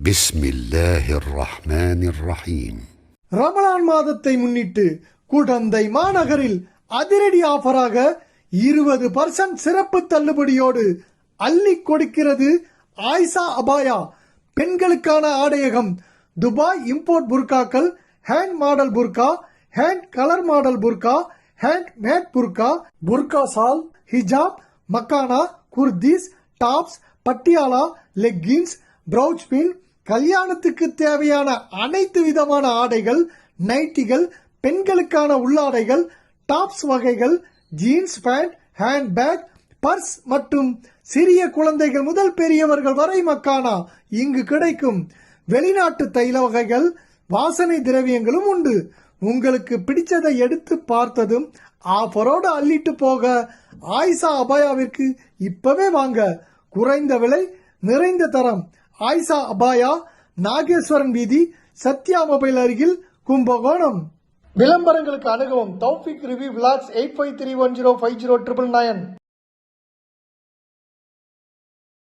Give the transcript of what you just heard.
பிஸ்மில்லாஹிர்ரஹ்மானிர்ரஹீம். ரமலான் மாதத்தை முன்னிட்டு குடந்தை மாநகரில் அதிரடி ஆஃபராக 20% சிறப்பு தள்ளுபடியோடு அள்ளி கொடுக்கிறது ஆயிஷா அபாயா. பெண்களுக்கான ஆடையகம், துபாய் இம்போர்ட் புர்காக்கள், ஹேண்ட் மாடல் புர்கா, ஹேண்ட் கலர் மாடல் புர்கா, ஹேண்ட் மேட் புர்கா, புர்கா சால், ஹிஜாப், மக்கானா, kurtis, tops, Patiala, leggings, brooch pin, கல்யாணத்துக்கு தேவையான அனைத்து விதமான ஆடைகள், நைட்டிகள், பெண்களுக்கான உள்ளாடைகள், டாப்ஸ் வகைகள், jeans pant, handbag, purse மற்றும் சிறிய குழந்தைகள் முதல் பெரியவர்கள் வரை மக்கானா இங்கு கிடைக்கும். வெளிநாட்டு தைல வகைகள், வாசனை திரவியங்களும் உண்டு. உங்களுக்கு பிடிச்சதை எடுத்து பார்த்ததும் ஆஃபரோடு அள்ளிட்டு போக ஆயிஷா அபாயாவிற்கு இப்பவே வாங்க. குறைந்த விலை, நிறைந்த தரம். ஆயிஷா அபாயா, நாகேஸ்வரன் வீதி, சத்யா மொபைல் அருகில், கும்பகோணம். விளம்பரங்களுக்கு அணுகவும் தௌஃபிக் ரிவ்யூ விளாக்ஸ் 8531050999.